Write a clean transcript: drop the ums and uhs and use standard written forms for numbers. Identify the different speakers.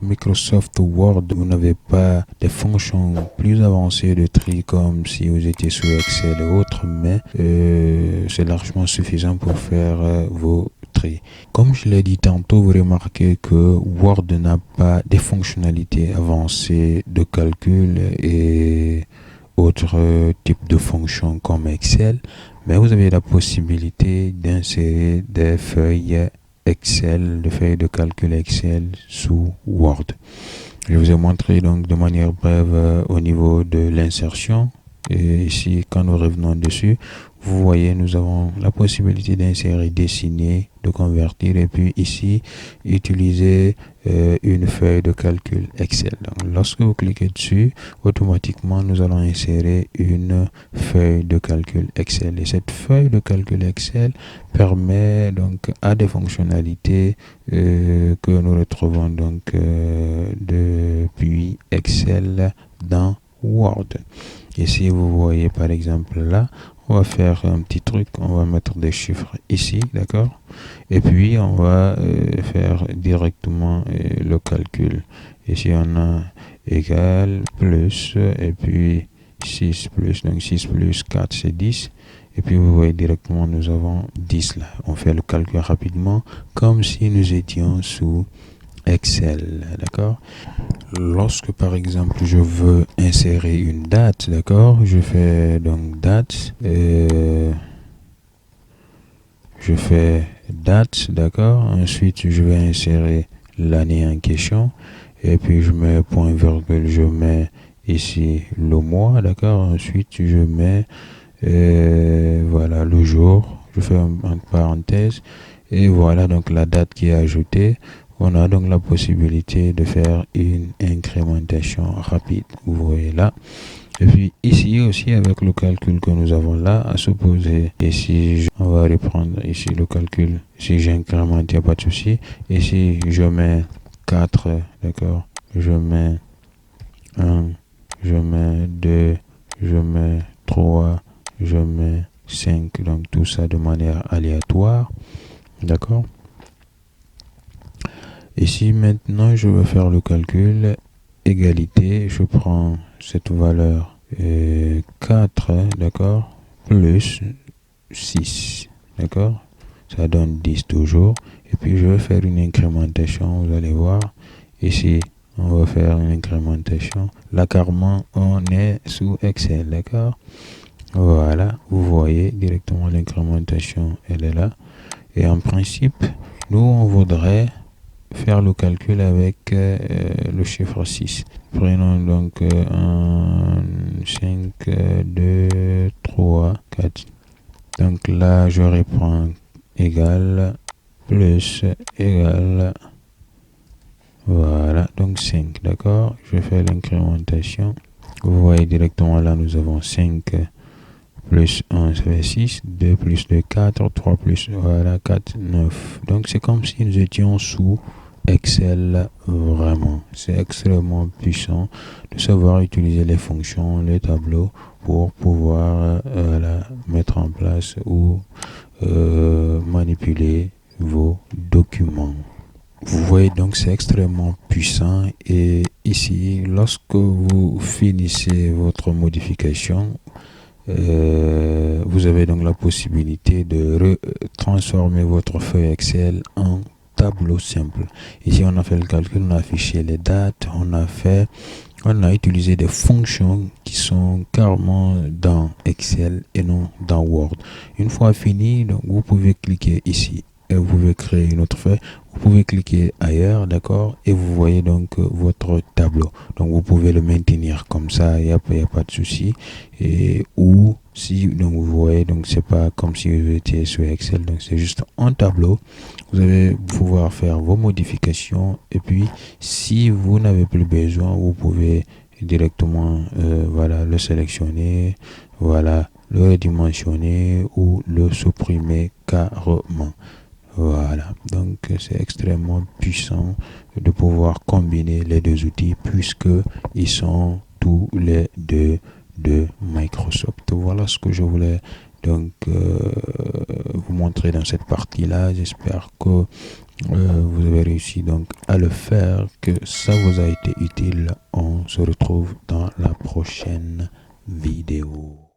Speaker 1: avec Microsoft Word, vous n'avez pas des fonctions plus avancées de tri comme si vous étiez sous Excel et autres, mais c'est largement suffisant pour faire vos tri. Comme je l'ai dit tantôt, vous remarquez que Word n'a pas des fonctionnalités avancées de calcul et autres types de fonctions comme Excel, mais vous avez la possibilité d'insérer des feuilles Excel, des feuilles de calcul Excel sous Word. Je vous ai montré donc de manière brève au niveau de l'insertion. Et ici, quand nous revenons dessus, vous voyez, nous avons la possibilité d'insérer, dessiner, de convertir et puis ici, utiliser une feuille de calcul Excel. Donc, lorsque vous cliquez dessus, automatiquement, nous allons insérer une feuille de calcul Excel. Et cette feuille de calcul Excel permet donc à des fonctionnalités que nous retrouvons donc depuis Excel dans Word. Ici, vous voyez par exemple là, on va faire un petit truc, on va mettre des chiffres ici, d'accord? Et puis, on va faire directement le calcul. Ici, on a égal, plus, et puis 6 plus, donc 6 plus 4, c'est 10. Et puis, vous voyez directement, nous avons 10 là. On fait le calcul rapidement, comme si nous étions sous Excel, d'accord? Lorsque par exemple je veux insérer une date, d'accord, je fais donc date, je fais date, d'accord, ensuite je vais insérer l'année en question et puis je mets point virgule, je mets ici le mois, d'accord, ensuite je mets voilà le jour, je fais entre parenthèses et voilà donc la date qui est ajoutée. On a donc la possibilité de faire une incrémentation rapide, vous voyez là. Et puis ici aussi avec le calcul que nous avons là à supposer, ici on va reprendre ici le calcul, si j'incrémente il n'y a pas de souci. Ici je mets 4, d'accord, je mets 1, je mets 2, je mets 3, je mets 5, donc tout ça de manière aléatoire, d'accord. Ici maintenant je vais faire le calcul égalité, je prends cette valeur 4, d'accord, plus 6, d'accord, ça donne 10 toujours, et puis je vais faire une incrémentation, vous allez voir, ici on va faire une incrémentation, là carrément on est sous Excel, d'accord, voilà, vous voyez directement l'incrémentation, elle est là, et en principe, nous on voudrait faire le calcul avec le chiffre 6. Prenons donc 1, 5, 2, 3, 4. Donc là, je reprends égal, plus, égal, voilà, donc 5, d'accord. Je fais l'incrémentation. Vous voyez directement là, nous avons 5 plus 1, ça fait 6, 2 plus 2, 4, 3 plus, voilà, 4, 9. Donc c'est comme si nous étions sous Excel, vraiment. C'est extrêmement puissant de savoir utiliser les fonctions, les tableaux pour pouvoir mettre en place ou manipuler vos documents. Vous voyez donc c'est extrêmement puissant et ici lorsque vous finissez votre modification, vous avez donc la possibilité de transformer votre feuille Excel en tableau simple. Ici on a fait le calcul, on a affiché les dates, on a utilisé des fonctions qui sont carrément dans Excel et non dans Word. Une fois fini, donc vous pouvez cliquer ici et vous pouvez créer une autre feuille. Vous pouvez cliquer ailleurs, d'accord, et vous voyez donc votre tableau. Donc vous pouvez le maintenir comme ça, il n'y a pas de souci. Et ou si donc vous voyez, donc c'est pas comme si vous étiez sur Excel, donc c'est juste un tableau. Vous allez pouvoir faire vos modifications et puis si vous n'avez plus besoin, vous pouvez directement voilà le sélectionner, voilà le redimensionner ou le supprimer carrément. Voilà, donc c'est extrêmement puissant de pouvoir combiner les deux outils puisque ils sont tous les deux de Microsoft. Voilà ce que je voulais donc vous montrer dans cette partie-là. J'espère que vous avez réussi donc à le faire, que ça vous a été utile. On se retrouve dans la prochaine vidéo.